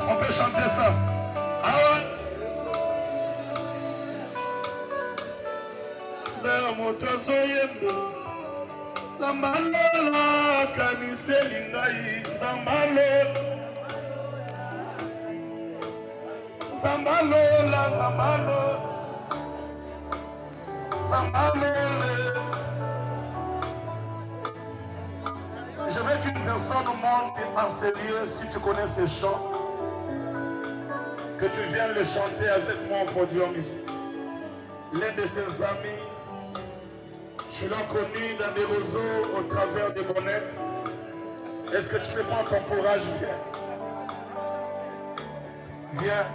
On peut chanter ça. Awa. Moto soyendo. Zambalola kaniseli ngai. Zambalola. Je veux qu'une personne monte en ces lieux, si tu connais ces chants, que tu viennes le chanter avec moi au podium ici. L'un de ses amis, je l'ai connu dans des réseaux au travers des bonnettes. Est-ce que tu peux prendre ton courage? Viens.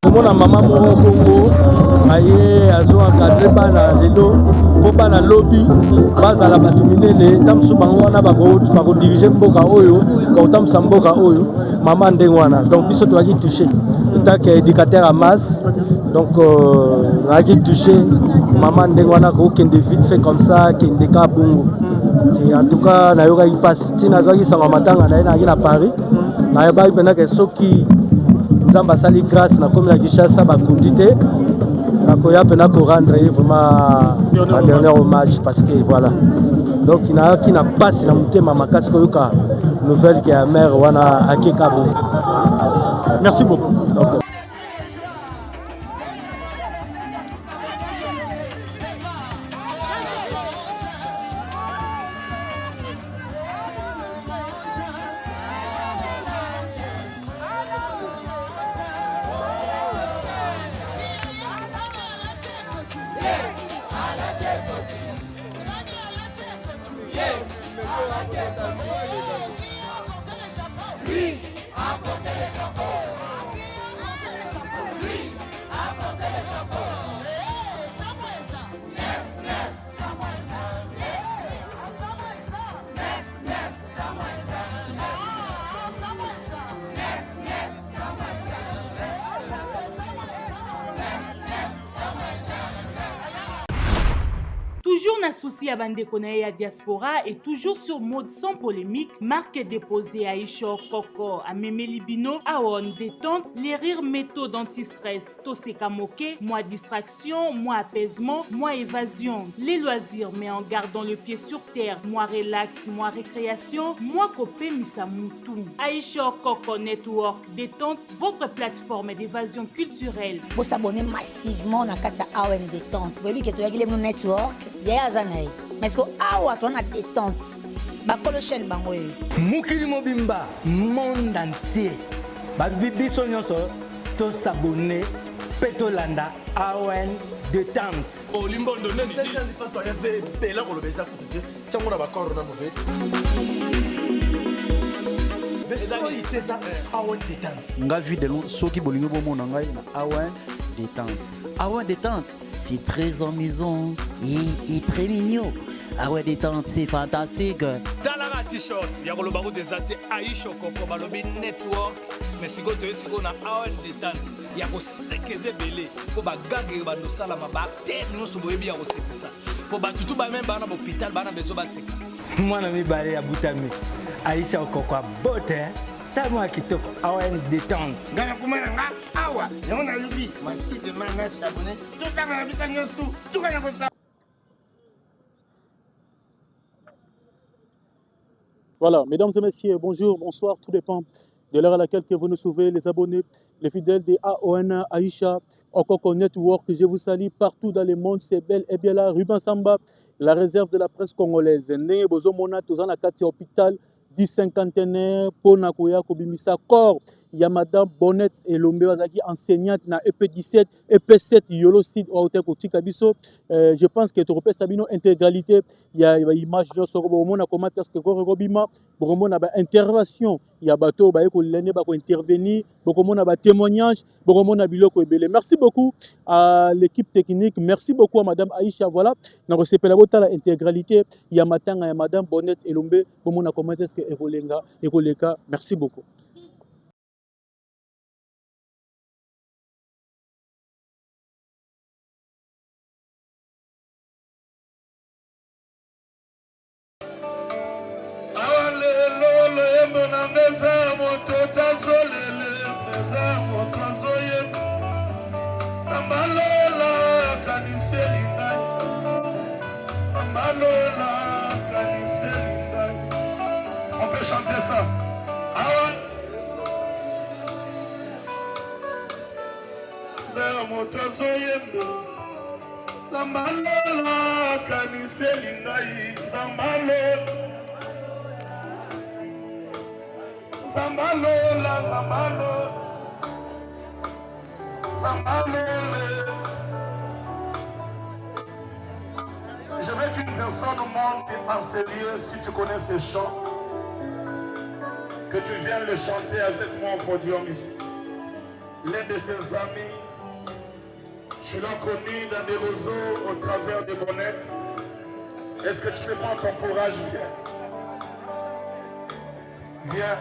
Mona mama moko bongo aye azo encadrer bana lelo po bana lobby bazala bato minene tamsu bango wana bako diriger mboka oyo bakotambusa mboka oyo mama ndenge wana donc biso toaki touché tant qu'éducateur à masse donc aki touché mama ndenge wana kokende vite fait comme ça kende ka bongo en tout cas nayokaki mpasi ntina azwaki sango matanga na ye nayaki na Paris nayebaki mpenaka soki Nzamba sali grâce na comme la Kinshasa bakundi te nakoya pena ko rendre vraiment un dernier hommage parce que voilà donc il n'a qui n'a pas la mutema makasi ko yoka nouvelle que la mère wana akeka bo. Merci beaucoup. Donc, toujours n'associé à Bandekone à diaspora et toujours sur mode sans polémique, marque déposée à Ishor Koko, à Memeli Bino, à On détente, les rires métaux d'anti-stress, Toseka Moke, moi distraction, moi apaisement, moi évasion, les loisirs mais en gardant le pied sur terre, moi relax, moi récréation, moi copé Misamutu. À Ishor Koko Network détente, votre plateforme d'évasion culturelle. Pour s'abonner massivement dans Katsa AON détente, vous voyez que tu as le network. Mais ce que awa tu as détente bakolo chaîne bango mukili mobimba monde entier babibi sonyoso to s'abonner petolanda AON détente olimbondo neni fato ya bela ko lobesa ko te tsango na bakoro na mauvais AON détente nga vu de long soki bolingo bomona ngai na AON détente. AON détente, c'est très amusant et très mignon. AON détente, c'est fantastique. Talara t-shirt, ya koloba ko desate Aisho Koko balobi network. Mais siko to siko na AON détente, ya ko sekeze belé ko ba gage ba no sala ma ba tête no so boyebi ya ko sekisa. Po ba tutu ba même ba na hôpital ba na bezo ba seka. Mwana mi bale ya butami. Aisha Koko bote. Tellement kitoko AON détente. ngana kumana nga awa yona lubi massivement na s'abonner tout ça na bika nyostu tout kana ko sa. voilà, mesdames et messieurs, bonjour, bonsoir, tout dépend de l'heure à laquelle que vous nous suivez, les abonnés, les fidèles des AON Aisha Okoko Network. Je vous salue partout dans le monde, c'est belle et bien là, Ruben Samba, la réserve de la presse congolaise. Né bozo mona tozana kati hôpital du cinquantenaire pour nakoya kobimisa corps il y a madame Bonnette Elombe Wazaki, enseignante na EP17, EP7, Yolo Sid, Oaute Kotika Biso. Je pense que tu repères Sabino intégralité, il y a image de Sorobomona, comment est-ce que Korobima, Boromona, intervention, il y a bateau, l'année, intervenir, Boromona, témoignage, Boromona, Biloko Ebele. Merci beaucoup à l'équipe technique, merci beaucoup à madame Aïcha. Voilà, dans le CPLA, la intégralité, il y a madame Bonnette Elombe, Boromona, comment est-ce que Ekoleka, merci beaucoup. On peut chanter ça. Zambalola kaniseli ngai Zambalola Je veux qu'une personne monte en sérieux si tu connais ces chants, que tu viennes le chanter avec moi au podium ici. L'un de ses amis, je l'ai connu dans des réseaux au travers des bonnettes. Est-ce que tu peux prendre ton courage? Viens. Viens.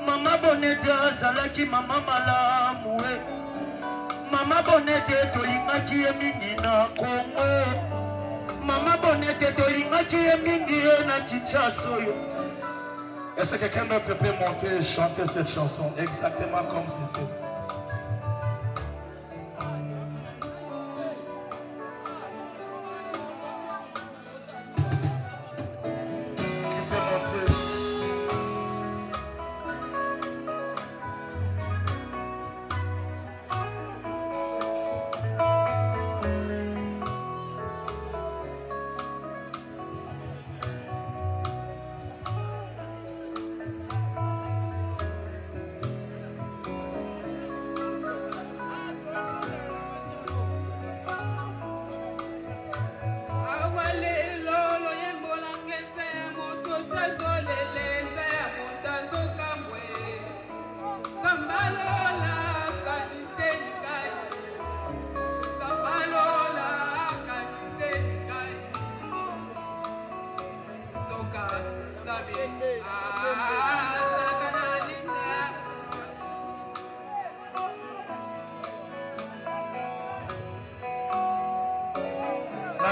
Mama Bonnette azalaki mama malamu we. Mama Bonnette tolingaki ye mingi na Congo. Mama Bonnette tolingaki ye mingi na Kinshasa oyo. Est-ce que quelqu'un d'autre peut monter et chanter cette chanson exactement comme c'était?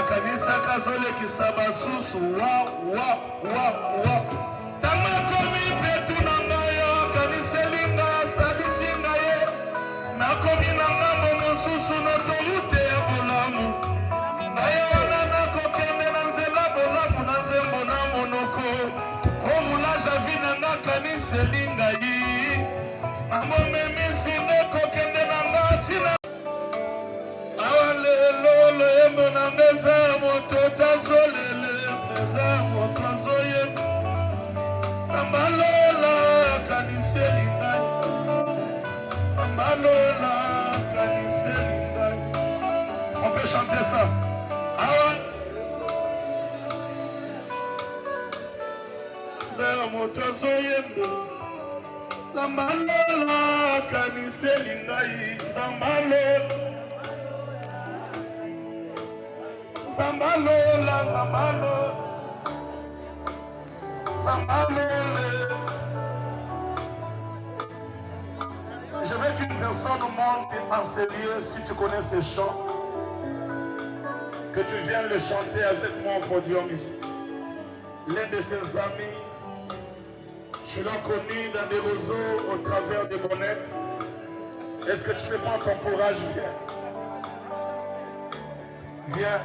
Kanisa kazole kisaba susu wa tamako mi petu nangayo kanisa linga sabisinga ye nakomi nangambo mususu notorute ya bolamu naye wana nakokende na nzela bolamu na nzembo na monoko komulaja vinanga kanisa linga yi amomemisi nekokende nanga tina awalelo loyembo na mbeza moto tazolele mbeza moto azoyembo ambalola kaniseli ngai ambalola kaniseli ngai. On peut chanter ça. Awa mbeza moto azoyembo ambalola kaniseli ngai zambalola Zambalola, Zambalole. Je veux qu'une personne monte en sérieux si tu connais ces chants, que tu viennes le chanter avec moi au podium ici. L'un de ses amis, je Tu l'as connu dans des roseaux au travers des bonnettes. Est-ce que tu peux prendre ton courage? Viens. Viens.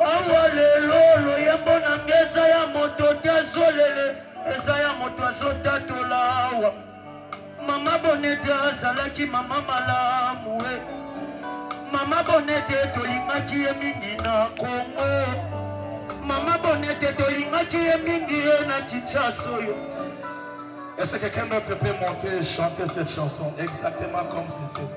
awa lelo loyembo na nge eza ya moto te azolele eza ya moto azotatola awa mama bonete azalaki mama malamu e mama bonete tolingaki ye mingi na kongo mama bonete tolingaki ye mingi ye na kinshasa oyo. Est-ce que quelqu'un d'autre peut monter et chanter cette chanson exactement comme c'était?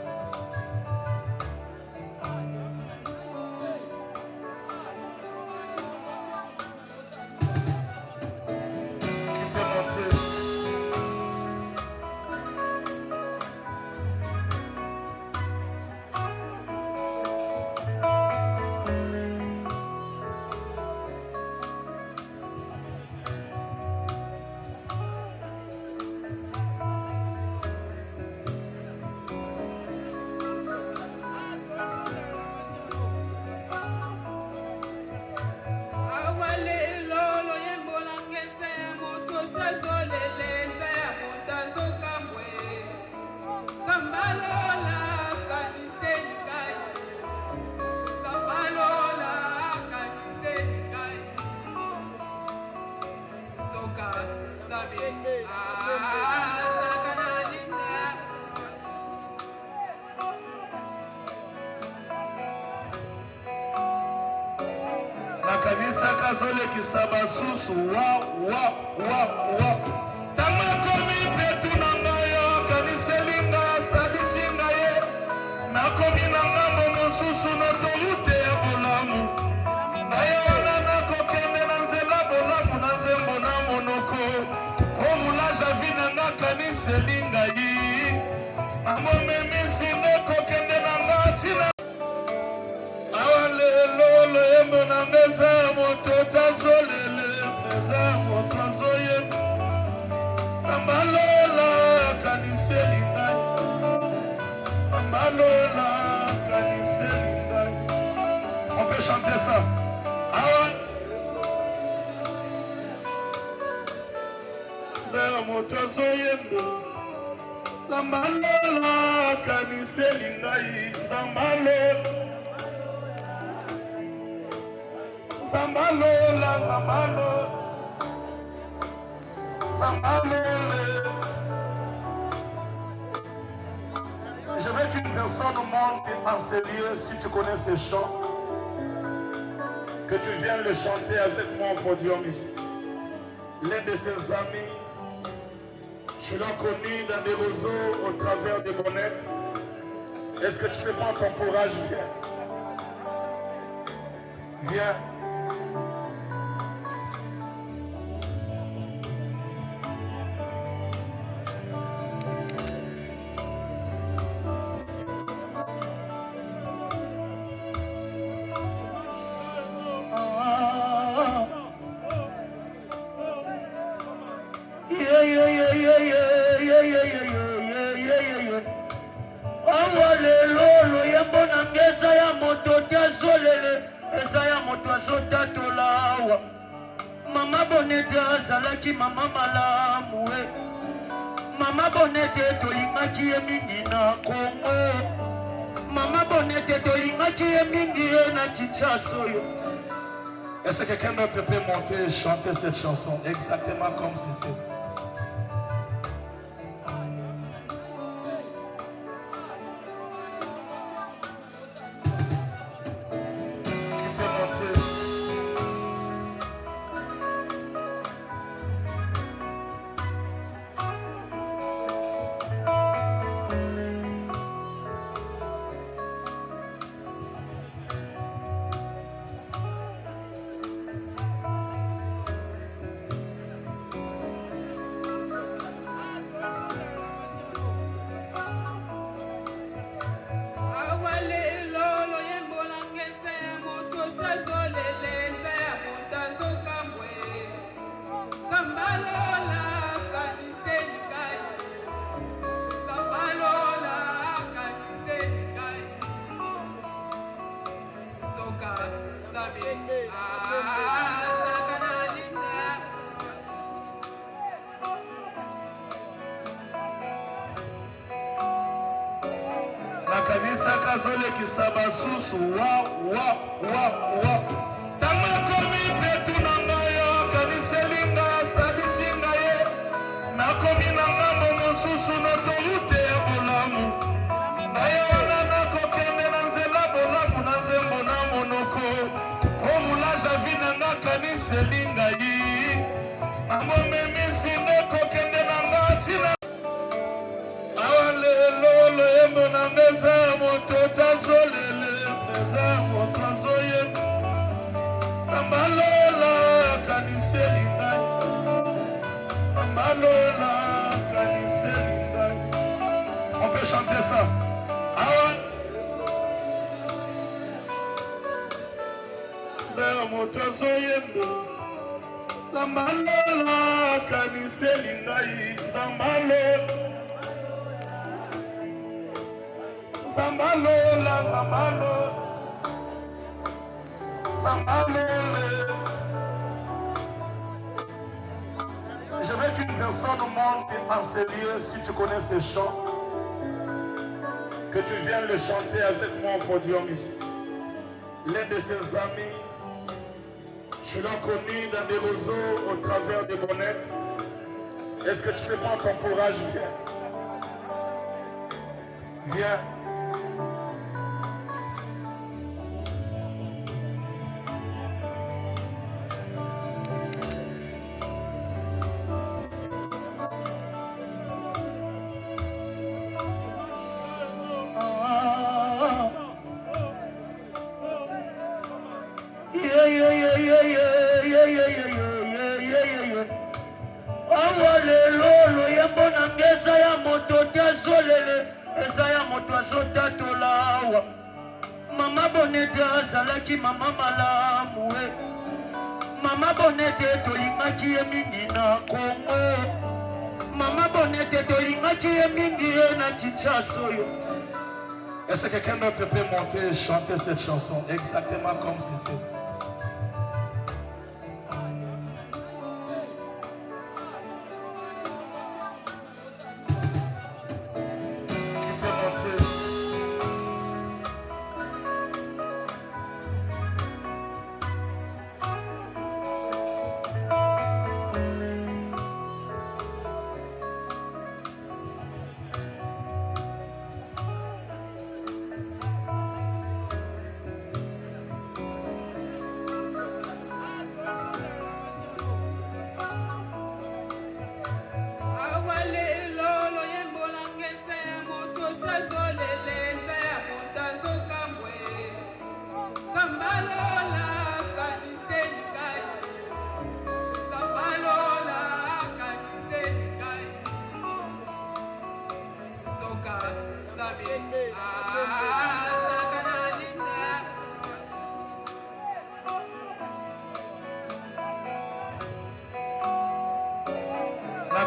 Kanisa kazole kisaba susu wa tamakomi petu nangayo kanisa linga sabisinga ye nakomi nangambo mosusu na torute ya bolamu naye wana nakokende na nzela bolamu na nzembo na monoko komulaja vi nanga kanisa linga yi amomemisinga kokende nanga tina lolo yembo na meza moto tazolele meza moto azoye ambalola kaniseli ngai ambalola kaniseli ngai. On peut chanter ça. Awa meza moto azoye ambalola kaniseli ngai zambalola Zambalola, Zambalola, Zambalola. Je veux qu'une personne monte en sérieux si tu connais ces chants, que tu viennes le chanter avec moi au podium ici. L'un de ses amis, je l'ai connu dans des roseaux au travers des bonnettes. Est-ce que tu peux prendre ton courage? Viens. Viens. awa lelo loyembo na nge eza ya moto te azolele eza ya moto azotatola awa mama bonete azalaki mama malamu e mama bonete tolingaki ye mingi na kongo mama bonete tolingaki ye mingi ye na kinshasa oyo. Est-ce que quelqu'un d'autre peut monter et chanter cette chanson exactement comme c'était? kazolekisa basusu wa tanga komi petu na ngai akaniselinga asalisinga ye nakomi na ngambo mosusu na torute ya bolamu naye wana nakokende na nzela bolamu na nzembo na monoko komulaja vi na nga kaniselinga yi amomemisi ndekokende na nga ntina awa lelo loyembo na meza ya moto tazolele meza ya moto azoyemba amalola kaniseli ngai amalola kaniseli ngai. On peut chanter ça. Awa meza ya moto azoyemba amalola kaniseli ngai zamalola Zambalola, Zambalola, Zambalola. Je veux qu'une personne monte en ces lieux, si tu connais ces chants, que tu viennes le chanter avec moi au podium ici. L'un de ses amis, je l'ai connu dans des réseaux au travers des bonnettes. Est-ce que tu peux prendre ton courage? Viens. Viens. Mama Bonete azalaki mama malamu we Mama Bonete tolingaki ye mingi na Kongo Mama Bonete tolingaki ye mingi na Kinshasa oyo. Est-ce que quelqu'un d'autre peut monter et chanter cette chanson exactement comme c'était?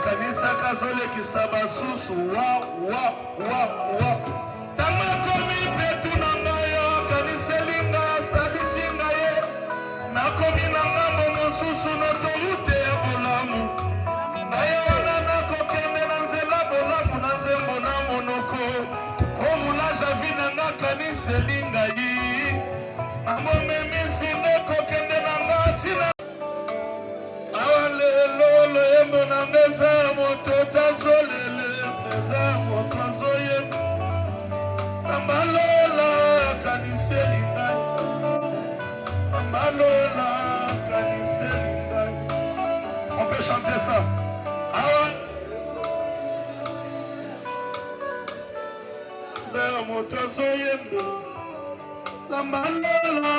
Kanisa kazolekisa basusu wa tanga komi petu na ngai akaniselinga asalisinga ye nakomi na ngambo mosusu na torute ya bolamu naye wana nakokende na nzela bolamu na nzembo na monoko komulaja vi na nga kaniselinga yi amomemisi ndekokende na nga ntina awa lelo loyembo na meza ya moto tazolele meza ya moto azoyemba amalola kaniseli ngai amalola kaniseli ngai. On peut chanter ça. Awa meza ya moto azoyemba amalola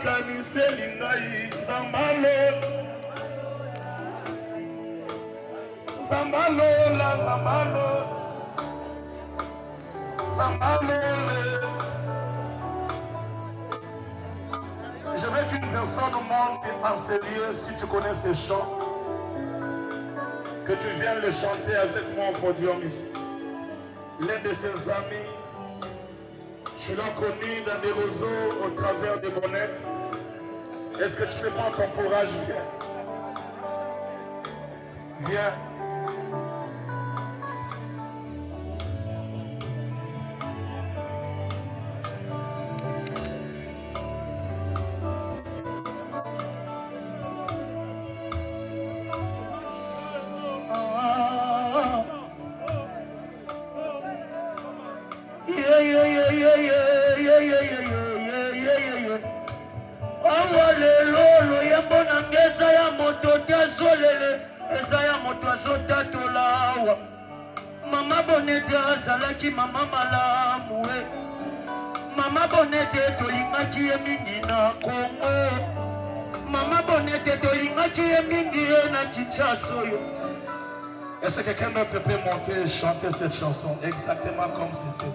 kaniseli ngai zamalola Zambalola, Zambalola, Zambalola. Je veux qu'une personne monte en ces lieux, si tu connais ces chants, que tu viennes le chanter avec moi au podium ici. L'un de ses amis, je l'ai connu dans des réseaux au travers des bonnettes. Est-ce que tu peux prendre ton courage? Viens. Viens. awa lelo loyembo na nge eza ya moto te azolele eza ya moto azotatola awa mama bonete azalaki mama malamu e mama bonete tolingaki ye mingi na Kongo mama bonete tolingaki ye mingi ye na Kinshasa oyo. Est-ce que quelqu'un d'autre peut monter et chanter cette chanson exactement comme c'était?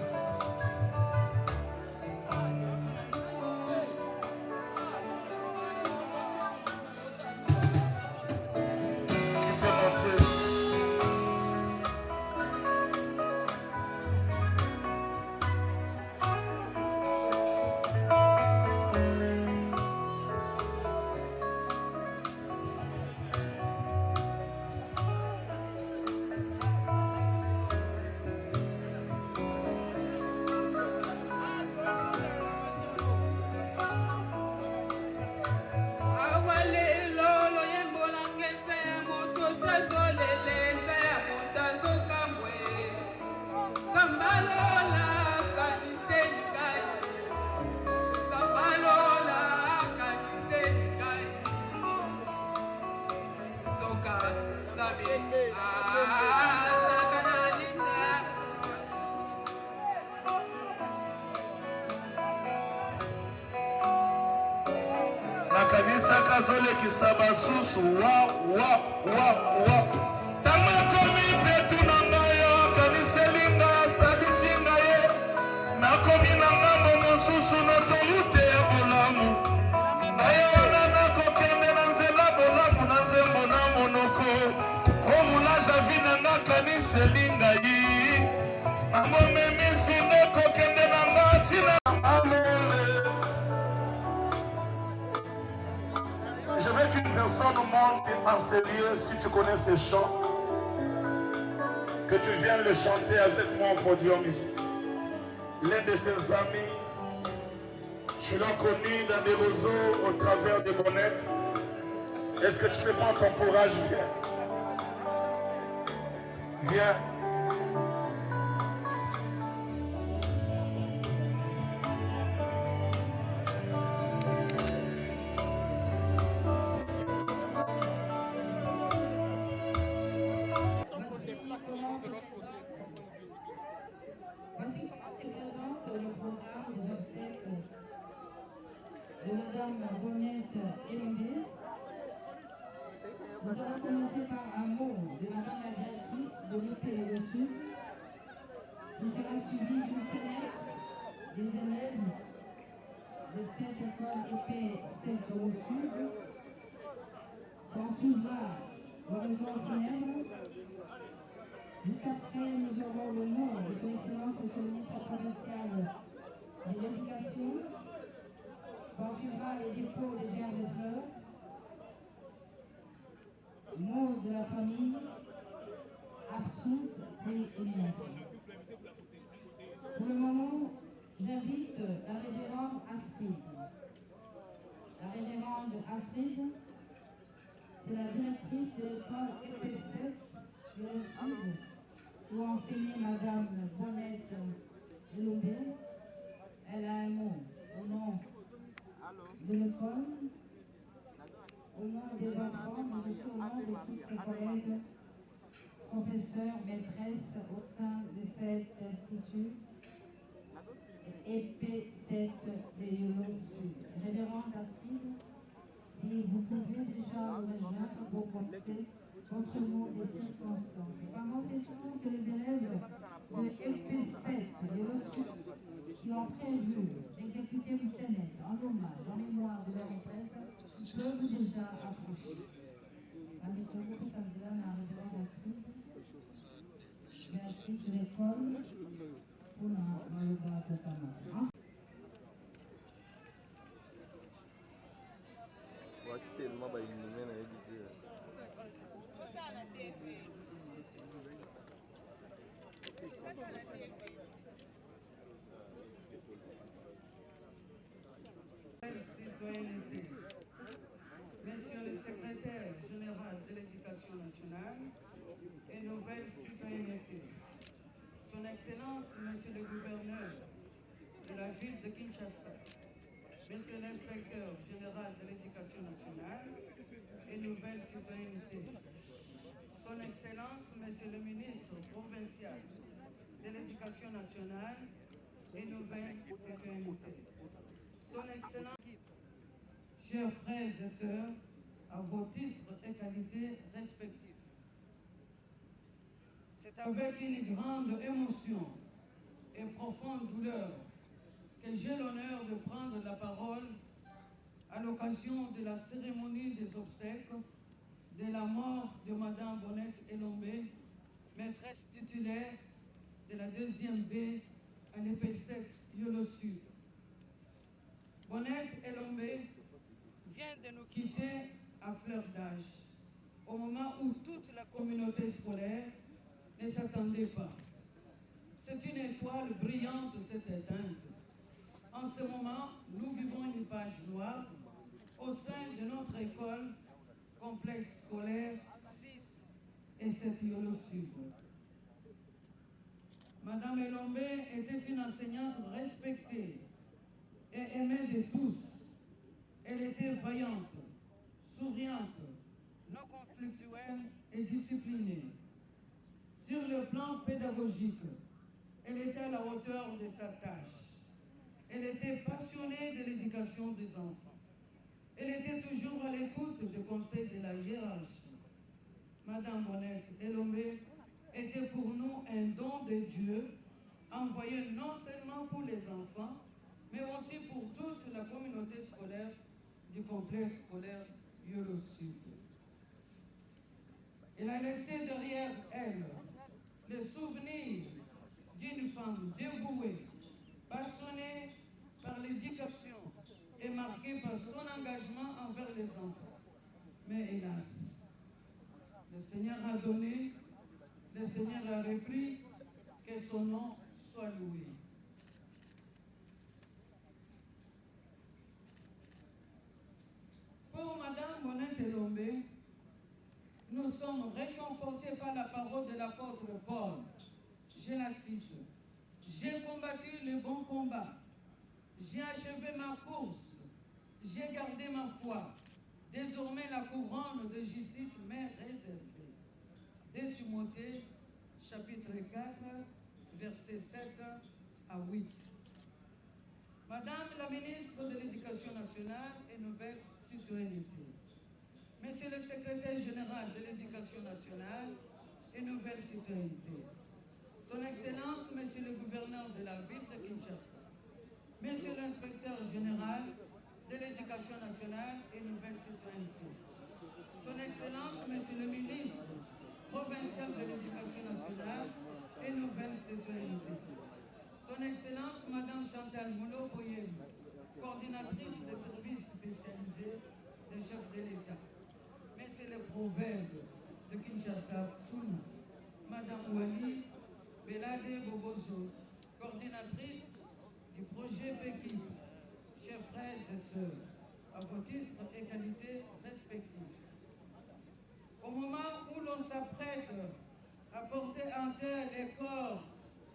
Nakanisa kazole kisaba susu wa tama komi petu nangayo kaniselinga sadisinga ye nakomi nangambo mosusu na tolute ya bolamu naye wana nakokende na nzela bolamu na nzembo na monoko komulaja vi nanga kaniselinga yi amomemisi nekokende nanga tina Je veux qu'une personne monte en ces lieux, si tu connais ces chants, que tu viennes le chanter avec moi au podium ici. L'un de ses amis, je l'ai connu dans des réseaux au travers des bonnettes. Est-ce que tu peux prendre ton courage? Viens. Viens. Voici comment se présente le programme des obsèques de Madame Bonette Elombe. Nous allons commencer par un mot de Madame la directrice de l'IP et le Sud, qui sera suivi d'une sélection des élèves de cette école IP 7 au Sud. S'en suivra l'oraison funèbre. Juste après, nous aurons le nom de son Excellence le ministre provincial de l'Éducation. S'en suivra les dépôts des gerbes de fleurs. Mot de la famille, absente, puis élimination. Pour le moment, j'invite la révérende Astrid. La révérende Astrid, c'est la directrice de l'école EP7 de le Sud, où enseignait Madame Bonette Elombe. Elle a un mot au nom de l'école, au nom des enfants, mais aussi au nom de tous ses collègues, professeurs, maîtresses au sein de cet institut EP7 de Yolo Sud. Révérende Astrid, si vous pouvez déjà rejoindre pour commencer votre mot des circonstances. C'est pendant ces temps que les élèves de EP7 de Yolo Sud qui ont prévu d'exécuter une scénette en hommage, en mémoire de leur maîtresse, peuvent déjà approcher. Directrice de l'école pour la Malouba Totama. Monsieur le secrétaire général de l'Éducation nationale et nouvelle citoyenneté, Son Excellence, Monsieur le gouverneur de la ville de Kinshasa, Monsieur l'inspecteur général de l'éducation nationale et nouvelle citoyenneté, Son Excellence, Monsieur le ministre provincial de l'éducation nationale et nouvelle citoyenneté, Son Excellence, chers frères et sœurs, à vos titres et qualités respectifs. C'est avec une grande émotion et profonde douleur que j'ai l'honneur de prendre la parole à l'occasion de la cérémonie des obsèques de la mort de Madame Bonnette Elombe, maîtresse titulaire de la 2e B à l'EP7 Yolo Sud. Bonnette Elombe vient de nous quitter à fleur d'âge, au moment où toute la communauté scolaire ne s'attendait pas. C'est une étoile brillante s'est éteinte. En ce moment, nous vivons une page noire au sein de notre école, complexe scolaire 6 et 7 Yolo Sud. Madame Elombe était une enseignante respectée et aimée de tous. Elle était vaillante, souriante, non conflictuelle et disciplinée. Sur le plan pédagogique, elle était à la hauteur de sa tâche. Elle était passionnée de l'éducation des enfants. Elle était toujours à l'écoute des conseils de la hiérarchie. Madame Bonnette Elombe était pour nous un don de Dieu, envoyé non seulement pour les enfants, mais aussi pour toute la communauté scolaire du complexe scolaire Yolo Sud. Elle a laissé derrière elle le souvenir d'une femme dévouée, passionnée par l'éducation et marquée par son engagement envers les enfants. Mais hélas, le Seigneur a donné, le Seigneur a repris, que son nom soit loué. Pour Madame Bonnette Elombe, nous sommes réconfortés par la parole de l'apôtre Paul. Je la cite. « J'ai combattu le bon combat. J'ai achevé ma course. J'ai gardé ma foi. Désormais, la couronne de justice m'est réservée. » 2 Timothée, chapitre 4, versets 7 à 8. Madame la ministre de l'Éducation nationale et nouvelle citoyenneté, Monsieur le secrétaire général de l'Éducation nationale et nouvelle citoyenneté, Son Excellence, Monsieur le gouverneur de la ville de Kinshasa, Monsieur l'inspecteur général de l'Éducation nationale et nouvelle citoyenneté, Son Excellence, Monsieur le ministre provincial de l'Éducation nationale et nouvelle citoyenneté, Son Excellence, Madame Chantal Moulot-Boyem, coordinatrice des services spécialisés des chefs de l'État, Monsieur le proverbe de Kinshasa, Funa, Madame Wali Belade Bobozo, coordinatrice du projet PEKI, chers frères et sœurs, à vos titres et qualités respectifs. Au moment où l'on s'apprête à porter en terre les corps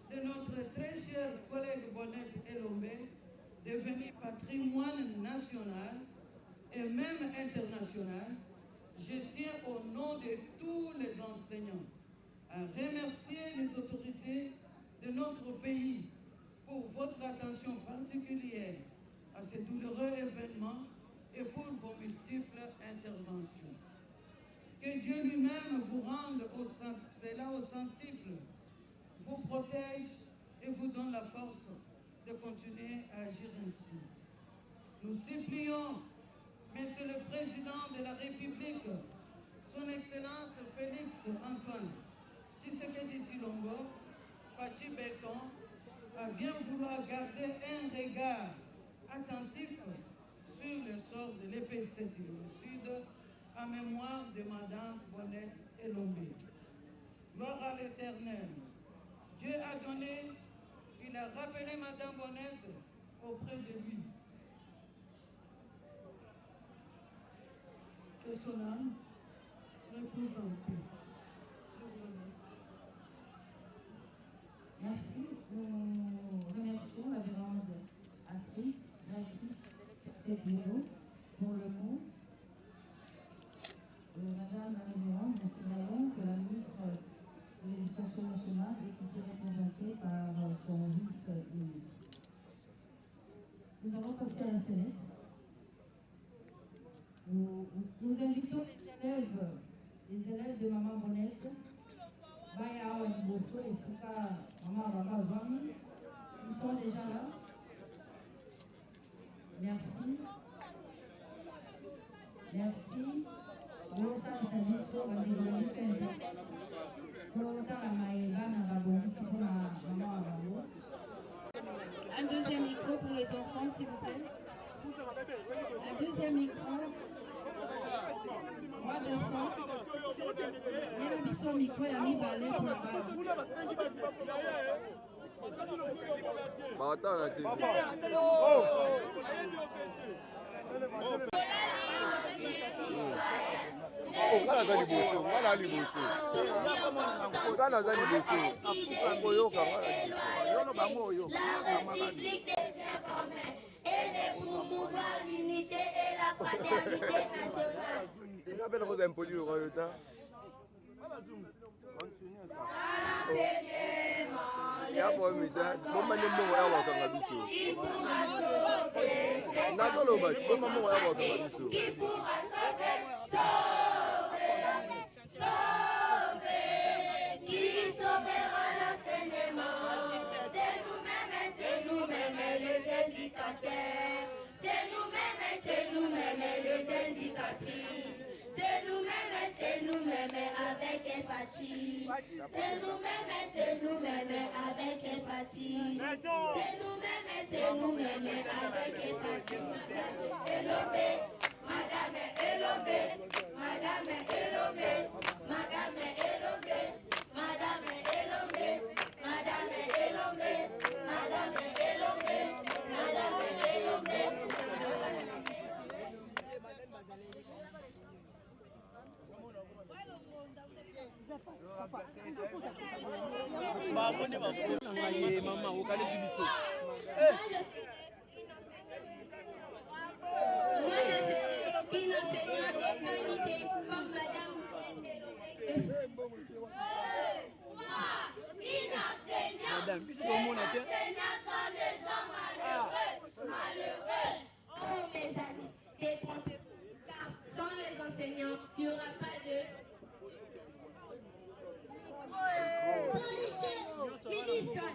de notre très cher collègue Bonnette Elombe, devenu patrimoine national et même international, je tiens au nom de tous les enseignants à remercier les autorités de notre pays pour votre attention particulière à ce douloureux événement et pour vos multiples interventions. Que Dieu lui-même vous rende au centuple, vous protège et vous donne la force de continuer à agir ainsi. Nous supplions, Monsieur le Président de la République, Son Excellence Félix Antoine Tshisekedi Tshilombo, Fachi Béton, à bien vouloir garder un regard attentif sur le sort de l'EP7 au Sud, en mémoire de Madame Bonnette Elombe. Gloire à l'Éternel. Dieu a donné, il a rappelé Madame Bonnette auprès de lui. Que son âme repose en paix. Je vous remercie. Merci. Nous remercions la Vérande de Maman Bonnette. Baya Bosso et Sika Maman Baba Zouami. Ils sont déjà là. Merci. Merci. Un deuxième micro pour les enfants, s'il vous plaît. Un deuxième micro. Moi de son. Il y a un son micro et un balai pour la balle. Et pour promouvoir l'unité et la fraternité nationale. Qui pourra sauver, qui sauvera l'enseignement? C'est nous-mêmes les éducateurs, c'est nous-mêmes les indicatrices, c'est nous-mêmes avec Fati, c'est nous-mêmes avec Fati, c'est nous-mêmes avec Fati. Elobé, Madame Elobé, Madame Elobé, Madame Elobé, Madame Elobé, Madame Elobé, Madame Elobé, Madame Elobé. Moi, je suis une enseignante de qualité comme Madame. Une enseignante sont des gens malheureux. Oh mes amis, détrompez-vous, car sans les enseignants, il n'y aura pas de policier, ministre,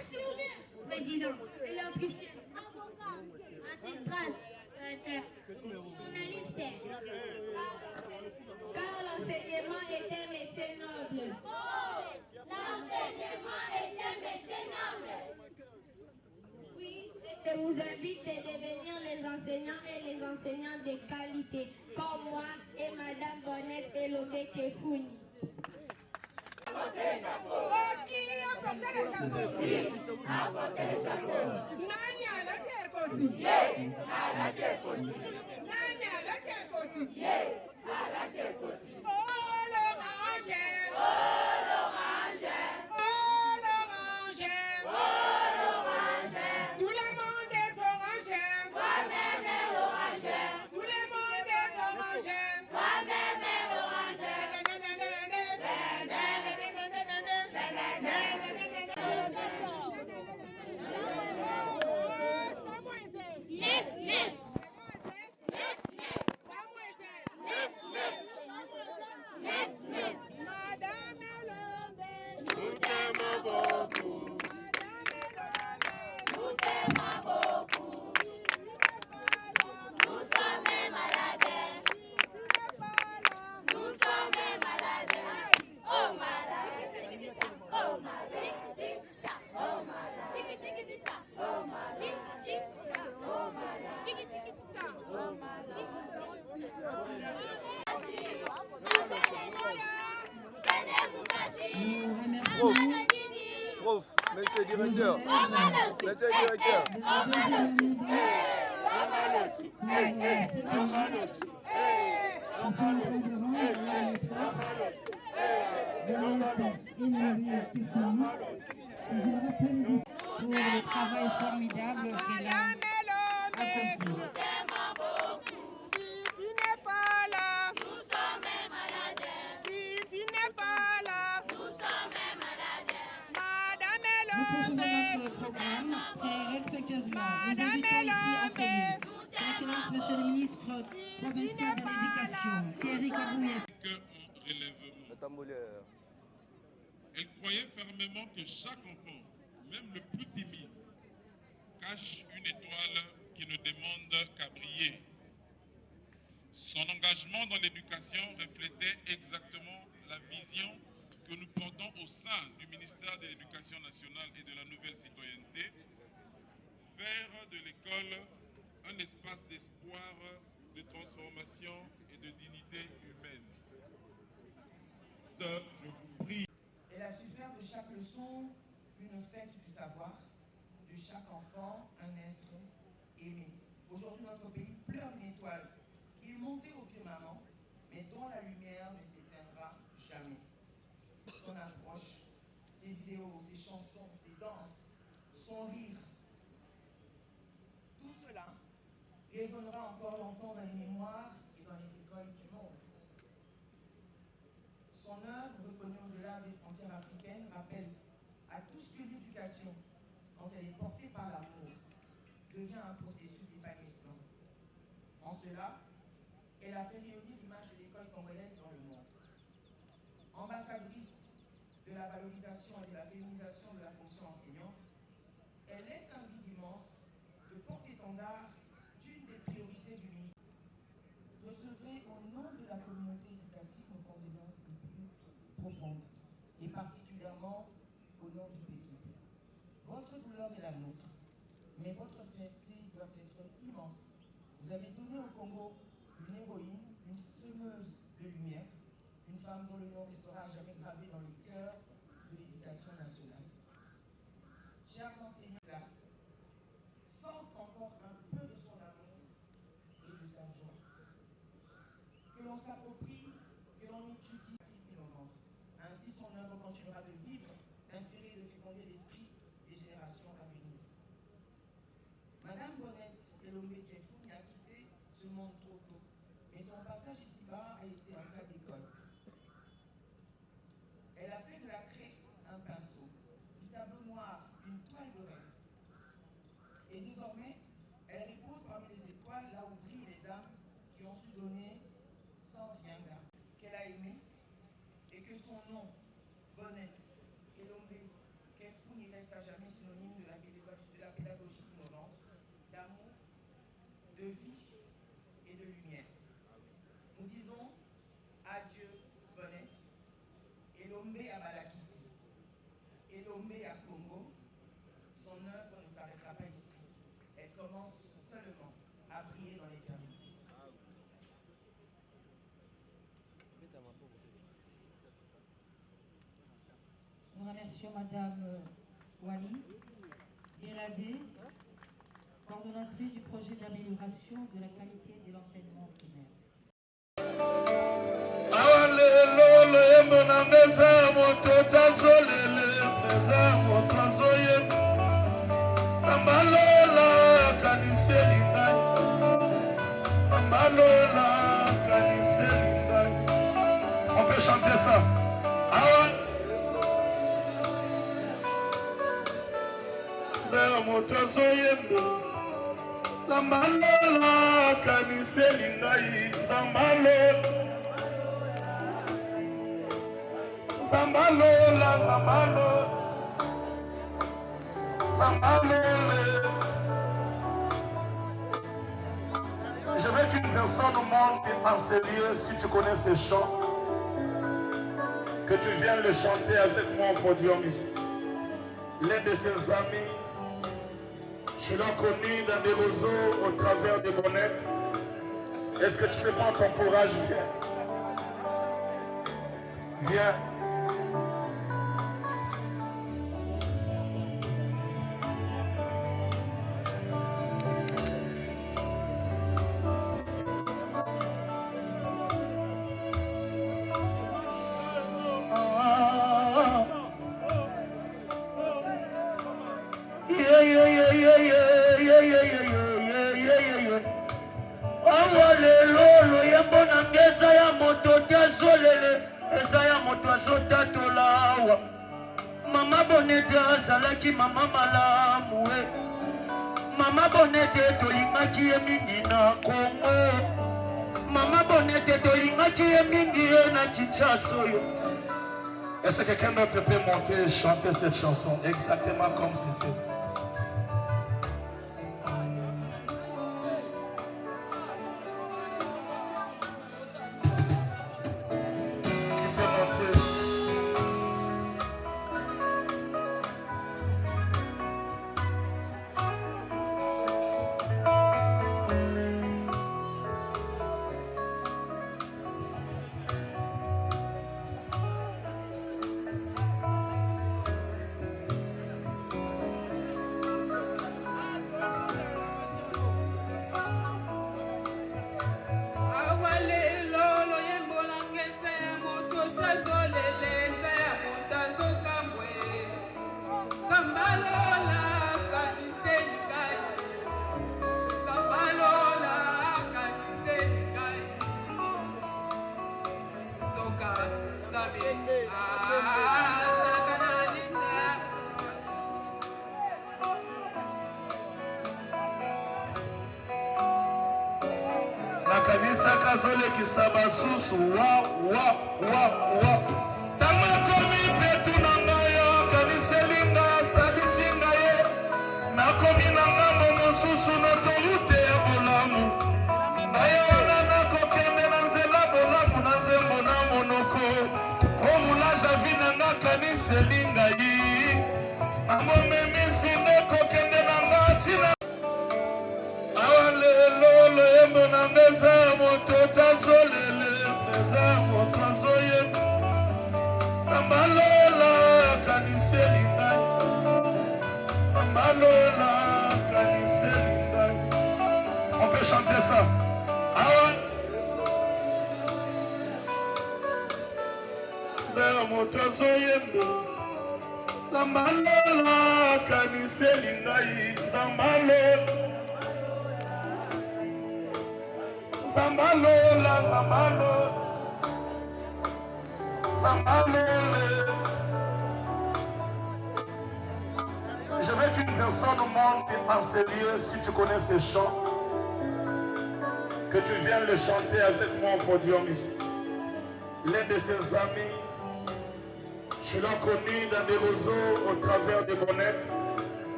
infirmier, président, électricien, avocat, magistrat, journaliste. Car l'enseignement est un métier noble. L'enseignement est un métier noble. Oui, je vous invite à devenir les enseignants et les enseignants de qualité, comme moi et Madame Bonnette et Lobé Kefouni. Apportez chapeau. Qui apporte le chapeau? Oui, apportez le chapeau. Nani à la terre côté? Yeah, à la terre côté. Nani à la terre côté? Yeah, à la terre côté. Oh l'orange, oh l'orange, oh l'orange, oh l'orange. Tout le monde est orange. Toi-même est orange. Tout le monde est orange. Toi-même est orange. Prof, monsieur le directeur. Monsieur le directeur. Pour le travail formidable qu'elle a accompli. Si tu n'es pas là, nous sommes malades. Si tu n'es pas là, nous sommes malades. Nous poursuivons notre programme très respectueusement. Nous invitons ici à saluer Son Excellence Monsieur le ministre provincial de l'Éducation, Thierry Kabouya. Que en relèvement. Elle croyait fermement que chaque enfant, même le plus timide, cache une étoile qui ne demande qu'à briller. Son engagement dans l'éducation reflétait exactement la vision que nous portons au sein du ministère de l'Éducation nationale et de la nouvelle citoyenneté, faire de l'école un espace d'espoir, de transformation et de dignité humaine. Je vous prie. Elle a su faire de chaque leçon une fête du savoir, de chaque enfant un être aimé. Aujourd'hui, notre pays pleure une étoile qui est montée au firmament, mais dont la lumière ne s'éteindra jamais. Son approche, ses vidéos, ses chansons, ses danses, son rire, tout cela résonnera encore longtemps dans les mémoires et dans les écoles du monde. Son œuvre, reconnue au-delà des frontières africaines, rappelle à tous que l'éducation, quand elle est portée par l'amour, devient un processus d'épanouissement. En cela, elle a fait rayonner l'image de l'école congolaise dans le monde. Ambassadrice de la valorisation et de la féminisation de la fonction enseignante, elle laisse un vide immense de porte-étendard d'une des priorités du ministère. Recevrez au nom de la communauté éducative nos condoléances les plus profondes, et particulièrement au nom du pays. Votre douleur est la nôtre, mais votre fierté doit être immense. Vous avez donné au Congo une héroïne, une semeuse de lumière, une femme dont le nom restera jamais gravé dans le cœur de l'éducation nationale. Chers enseignants de classe, sentent encore un peu de son amour et de sa joie. Que l'on s'approprie, que l'on étudie innovante. Ainsi, son œuvre continuera de vivre, d'inspirer et de féconder l'esprit des générations à venir. Madame Bonnette Elombe Kefouni a quitté ce monde trop tôt, mais son passage ici-bas a été un cas d'école. Elle a fait de la craie un pinceau, du tableau noir une toile de rêve. Et désormais, elle repose parmi les étoiles là où brillent les âmes qui ont su donner sans rien garder, qu'elle a aimé, et que son nom, Bonnette Elombe Kefouni, reste à jamais synonyme de la pédagogie innovante, d'amour, de vie et de lumière. Nous disons adieu Bonnette, Elombe à Balakissi, Elombe à Congo. Son œuvre ne s'arrêtera pas ici. Elle commence seulement à briller dans l'éternité. Nous remercions Madame Wali Beladé, coordonnatrice du projet d'amélioration de la qualité de l'enseignement primaire. On peut chanter ça. Zambalola kaniseli ngai Je veux qu'une personne monte en sérieux si tu connais ces chants, que tu viennes le chanter avec moi au podium ici. L'un de ses amis, je l'ai connu dans des réseaux au travers des bonnettes. Est-ce que tu peux prendre ton courage? Viens. Viens. Mama Bonete azalaki mama malamu Mama Bonete tolingaki ye mingi na Kongo Mama Bonete tolingaki ye mingi ye na Kinshasa oyo. Est-ce que quelqu'un d'autre peut monter et chanter cette chanson exactement comme c'était? Kanisa kazole kisaba susu wa Tamakomi petu nangayo kanisa linga sadisinga ye Nakomi nangambo mosusu na torute ya bolamu Naye wana nakokende na nzela bolamu na nzembo na monoko Komula javi nanga kanisa linga yi Amome misi nekokende nanga tina Awalelo yembo na meza moto tazolele meza mokanzo ye Amalola kaniseli ngai Amalola kaniseli ngai. On peut chanter ça. Awan Zera moto zoyendo Amalola kaniseli ngai Zamalola Zambalola, Zambalola, Zambalola. Je veux qu'une personne monte en ce lieu, si tu connais ces chants, que tu viennes le chanter avec moi au podium ici. L'un de ses amis, je l'ai connu dans des réseaux au travers des bonnettes.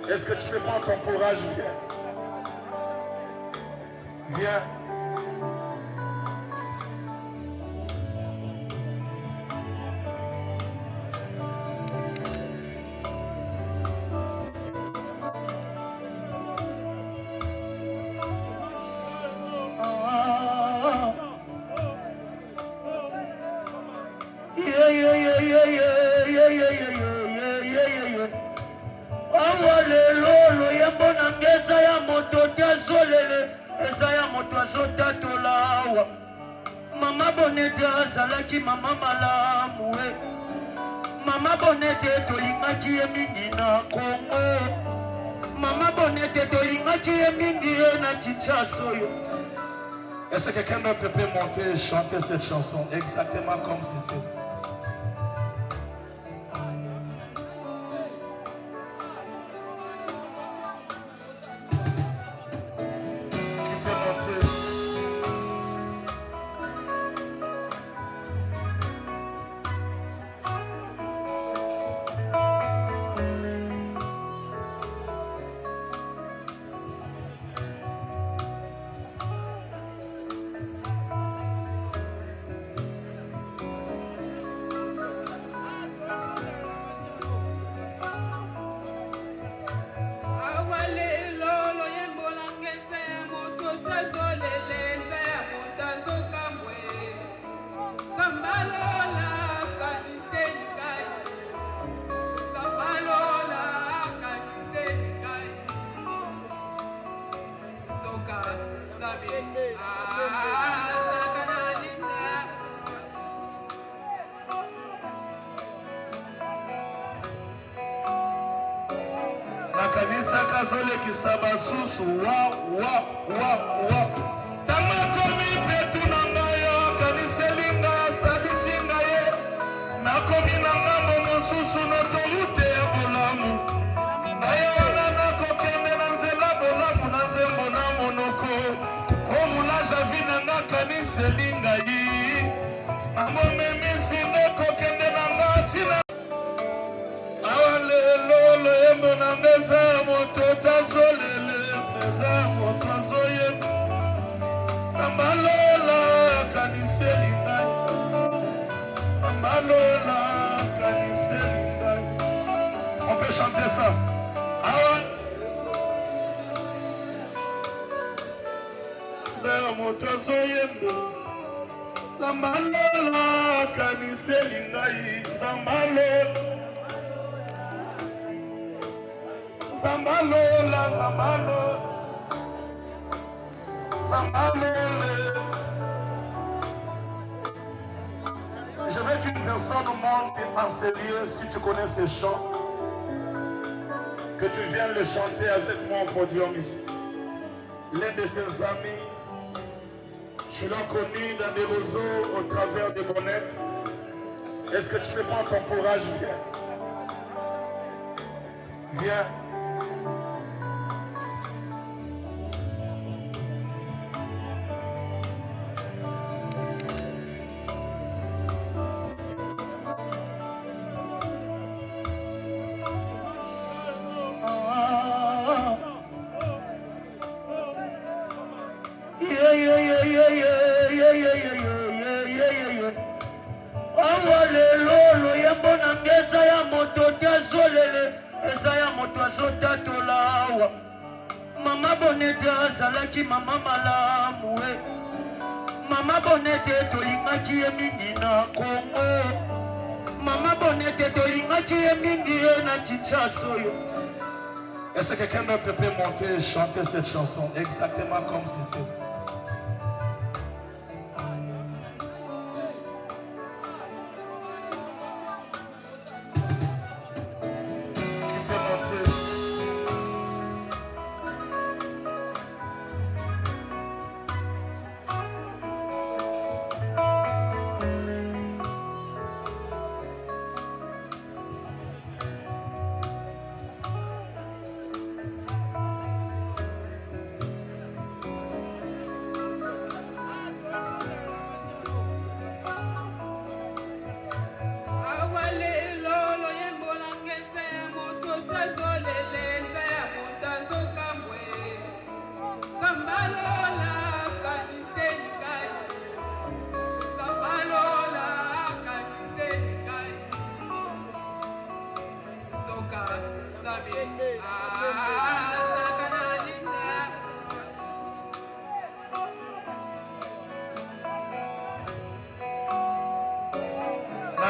Est-ce que tu peux prendre ton courage? Viens. Viens. Awalelo yembo na ngeza ya moto tazolele eza ya moto azotatola. Mama Bonete azalaki mama malamu we. Mama Bonete tolingaki ye mingi na Kongo. Mama Bonete tolingaki ye mingi ye na Kinshasa oyo. Est-ce que quelqu'un d'autre peut monter et chanter cette chanson exactement comme c'était? Kanisa kazole kisaba susu wa Tamakomi petu nangayo kanisa linga sadisinga ye Nakomi nangambo mosusu na torute ya bolamu Naye wana nakokende na nzela bolamu na nzembo na monoko Komula javi nanga kanisa moto azolele eza moto azoyemba Ambalola kaniseli ngai Ambalola kaniseli ngai. On peut chanter ça. Awa eza moto azoyemba Ambalola kaniseli ngai Zambalola Zambalola Zambalola Je veux qu'une personne monte en sérieux si tu connais ces chants, que tu viennes le chanter avec moi au podium ici. L'un de ses amis, je l'ai connu dans des réseaux au travers des bonnettes. Est-ce que tu peux prendre ton courage? Viens. Viens. Mama Bonete azalaki mama malamu Mama Bonete tolingaki ye mingi na Kongo Mama Bonete tolingaki ye mingi na Kinshasa oyo. Est-ce que quelqu'un d'autre peut monter et chanter cette chanson exactement comme c'était?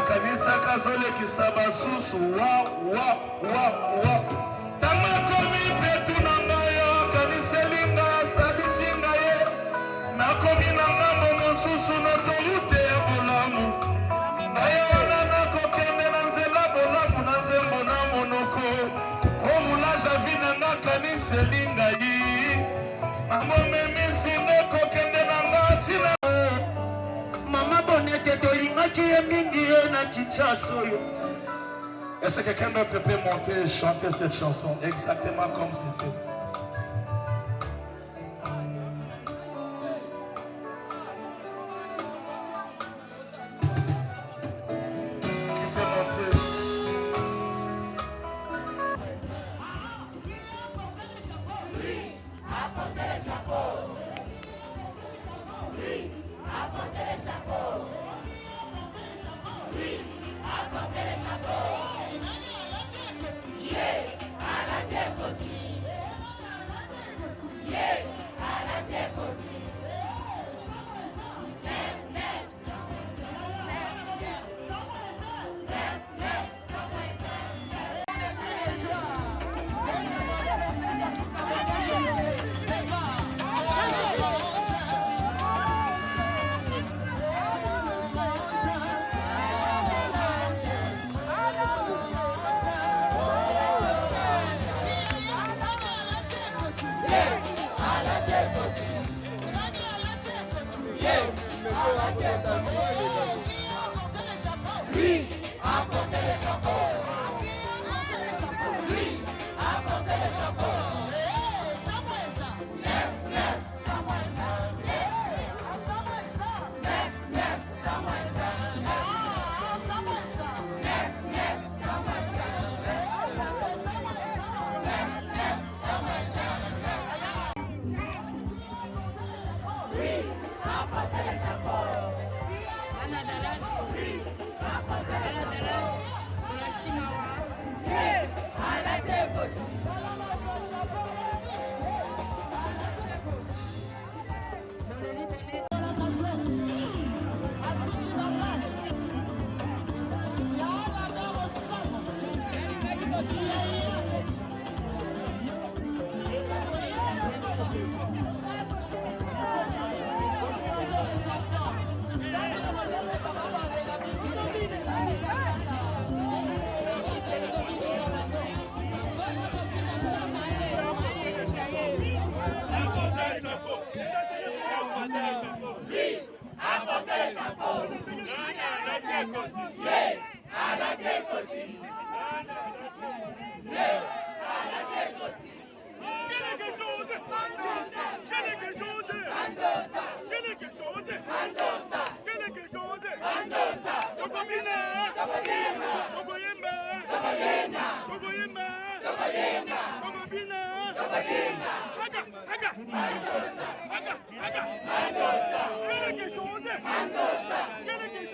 Kanisa kazole kisaba susu wa Tama komi petu nangayo kaniselinga sabisinga ye Nakomi nangambo mususu notorute ya bolamu Naye wana nakokende na nzela bolamu na nzembo na monoko Komula javi nanga kaniselinga yi Amomemisi nekokende nanga tina Mama Bonete tolingaki ye mingi na Kinshasa oyo. Est-ce que quelqu'un d'autre peut monter et chanter cette chanson exactement comme c'était?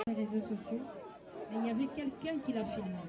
Les réseaux sociaux, mais il y avait quelqu'un qui l'a filmé.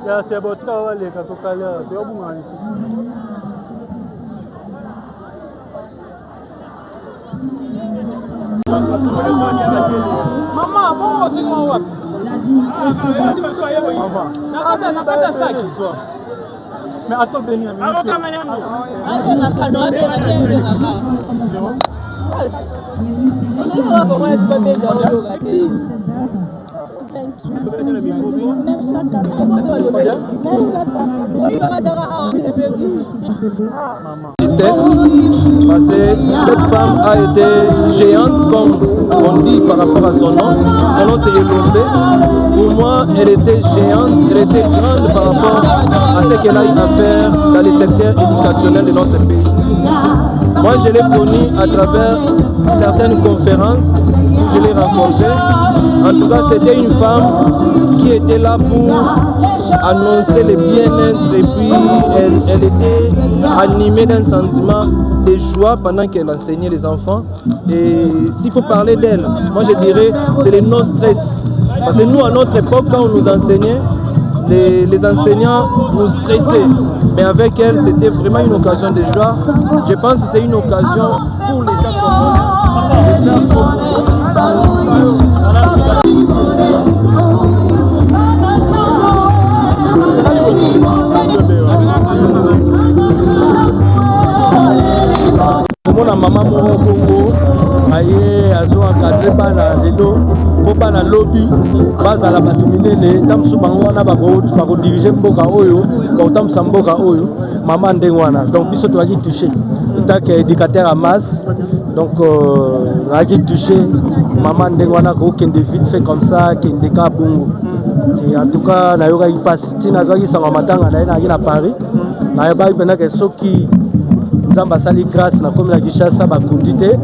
Ya c'est bon, tu vas voir les catocales, tu vas voir ici. Maman, bon, tu vas voir. Mais attends, Béni, tristesse, parce que cette femme a été géante, comme on dit par rapport à son nom. Son nom c'est Elombe. Pour moi, elle était géante, elle était grande par rapport à ce qu'elle a eu à faire dans le secteur éducationnel de notre pays. Moi, je l'ai connue à travers certaines conférences où je l'ai rencontrée. En tout cas, c'était une femme qui était là pour annoncer le bien-être et puis elle était animée d'un sentiment de joie pendant qu'elle enseignait les enfants. Et s'il faut parler d'elle, moi je dirais c'est le non-stress. Parce que nous, à notre époque, quand on nous enseignait, les enseignants nous stressaient. Mais avec elle, c'était vraiment une occasion de joie. Je pense que c'est une occasion pour l'État congolais de faire komona mama moko bongo aye azo encadre bana lelo po bana lobi bazala bato minene ta mosusu bango wana bakodirige mboka oyo bakotambusa mboka oyo mama ndenge wana. Donc biso toaki touché etake éducateur à masse, donc naaki touché mama ndenge wana kokende vite fait comme ça kende ka bongo. En tout cas nayokaki mpasi ntina azwaki sango matanga na ye naaki na Paris nayebaki mpenake soki nzambe asali grâce na komi na Kinshasa bakundi te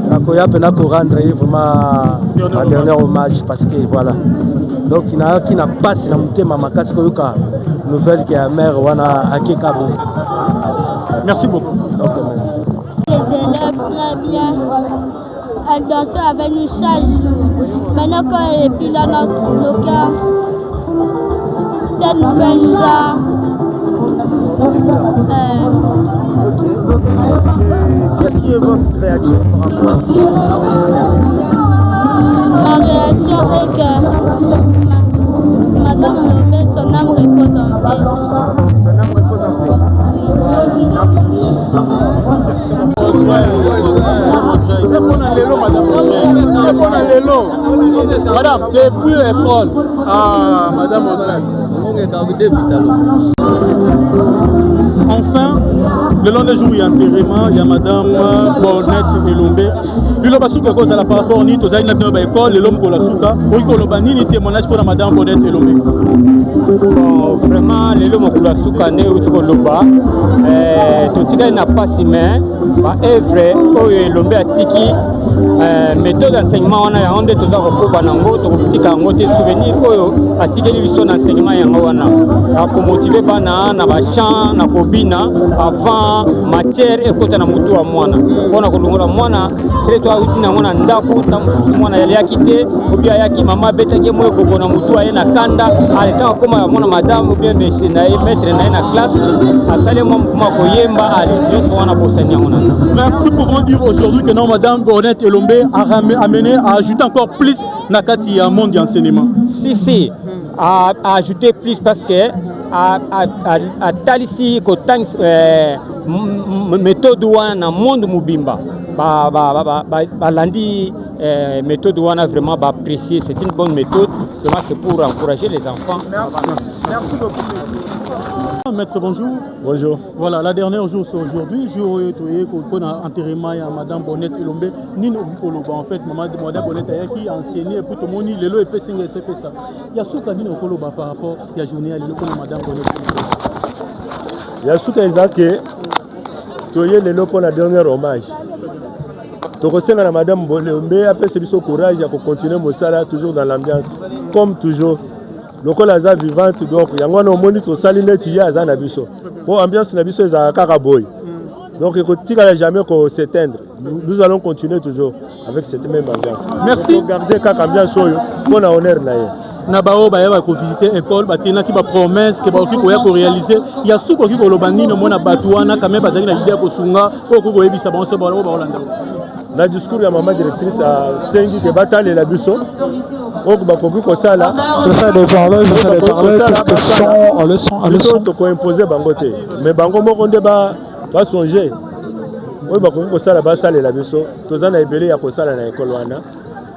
nakoya mpena korendre ye vraiment un dernier hommage parce que voilà. Donc nayaki na mpasi na motema makasi koyoka nouvelle ke ya mère wana akeka bongo. Merci beaucoup. Ok, merci. Les élèves très bien. Elle dansait avec nous chaque jour. Maintenant quand elle est plus là dans nos cœurs, cette nouvelle nous a... Qu'est-ce qui est votre réaction par rapport à ça? Ma réaction est que Madame Lomé, son âme repose en paix. Son âme repose en paix. Madame, depuis l'école, Madame enfin, le long des jours, il y a enterrement, il y a Madame Bornette Elombe. Il y a basuka cause à la par rapport à Nito, il y a une école, le l'homme pour la souka. Oui, il y a ni témoignage pour Madame Bornette Elombe. Bon, vraiment, le l'homme pour la souka n'est pas au Loba. Tout ça n'a pas si main. C'est vrai, Elombe a tiki. Méthode d'enseignement, on a rendu tout ça au Kobanango, tout petit kango, des souvenirs, a tiki les visions d'enseignement, on a pour motiver bana, na bachan, na kobina, avant matière et côté na mutu wa mwana. On a kolongola mwana, c'est toi uti na mwana ndaku, mwana yali akite, obia yaki mama beta ke moyo koko na mutu wa na kanda, aleta koma mwana madame bien monsieur na maître na na classe, asale mwa mkuma koyemba ali, juste wana posanya mwana. Mais nous pouvons dire aujourd'hui que non Madame Bornette Elombe a amené à ajouter encore plus na kati ya monde d'enseignement. Si, à ajouter plus parce que atalisi kotang méthode wana na monde mobimba balandi méthode wana vraiment apprécier. C'est une bonne méthode, c'est pour encourager les enfants. Merci beaucoup. Maître, bonjour. Bonjour. Voilà, la dernière jour c'est aujourd'hui. Jour où on a enterré Madame Bonnette Elombe. Nino Koloba, en fait, Madame Bonnette qui a enseigné pour tout le monde, le lot et pessingue et ça. Il y a ce qu'on Nino Koloba par rapport à la journée à l'élo comme Madame Bonnette. Il y a ce qu'on a que tu es le lot pour la dernière hommage. Tu ressens à Madame Bonnette, après c'est le courage à continuer mon salaire toujours dans l'ambiance, comme toujours. Lokola aza vivante donc yango moni to sali neti ya aza na biso bon ambiance na biso eza kaka boy donc ekotika jamais ko s'éteindre. Nous allons continuer toujours avec cette même ambiance. Merci. Pour garder kaka ambiance oyo pour na honneur na ye na bao ba ya ko visiter école batena ki ba promesse que ba ki ko ya ko réaliser ya suko ki ko lobani no mona batuana quand même bazali na idée ko sunga ko ko yebisa ba ba Holanda na discours ya maman directrice a sengi ke batale la biso ok bakoki kosala ça de parler parce que son le son to ko imposer bango te mais bango moko nde ba songer oyo bakoki kosala basala la biso tozana ebele ya kosala na école wana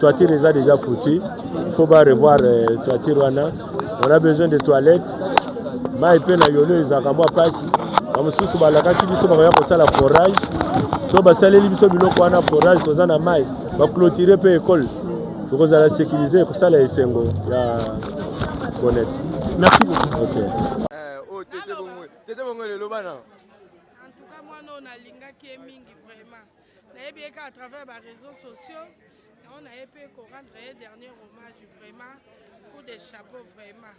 toiture les a déjà foutu, il faut pas revoir toiture wana. On a besoin de toilettes ma ipe na yolo ezaka mwa pasi bamususu balakati biso bakoya kosala forage so basaleli biso biloko wana forage tozana mai baclôturer pe école tokozala sécuriser kosala esengo ya Bonnette. Merci beaucoup. Okay. Oh tete bongo le lobana. En tout cas moi non nalingaki mingi vraiment. Nayebi ka à travers les réseaux sociaux on a pu rendre un dernier hommage vraiment pour des chapeaux vraiment.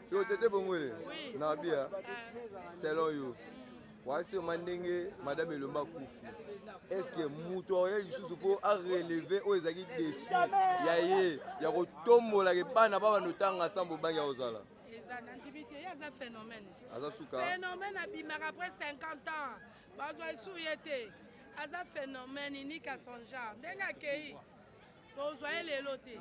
Tu tete bongo le. Oui. Na bia. Selon you. Voici mandenge madame Elomba Koufu. Est-ce que Moutoya Yusufu pour a relever aux défis yaye ya kotombola ke bana baba notanga sambo bangi ozala. L'activité y a un phénomène. Azazuka. Phénomène abimaka après 50 ans. Bazwa souyete. Aza phénomène unique à son genre. Denga kei. Tozwaye lelo te.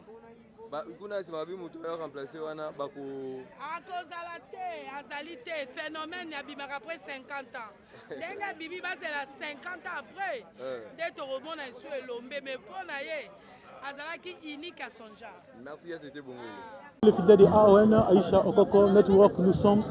Ba kuna sima bi Moutoya remplacer wana bako. Akozala te, azali te. Phénomène abimaka après 50 ans. Denga bibi bazela 50 ans après. Dès to remona sur Elombe mais pona ye. Azalaki unique à son genre. Merci à Tété Bongo. Les fidèles de AON, Aïcha Okoko Network, nous sommes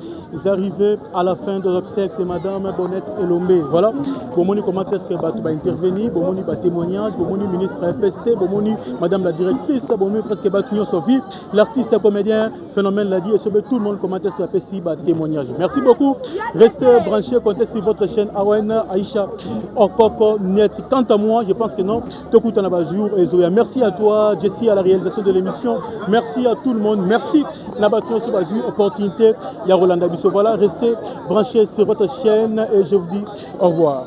arrivés à la fin de l'obsèque de Madame Bonnette Elombe. Voilà, Bomoni comment est-ce que va intervenir, Bomoni va témoignage, Bomoni ministre FST, Bomoni Madame la directrice, Bomoni presque va tenir sa vie, l'artiste comédien, phénomène l'a dit, et tout le monde comment est-ce que va témoignage. Merci beaucoup, restez branchés, comptez sur votre chaîne AON, Aïcha Okoko Net. Quant à moi, je pense que non, tout le monde jour et Zoya. Merci à toi, Jessie, à la réalisation de l'émission. Merci à tout le monde. Merci. Nabato sur la opportunité. Il y a Rolanda Bisso. Voilà, restez branchés sur votre chaîne et je vous dis au revoir.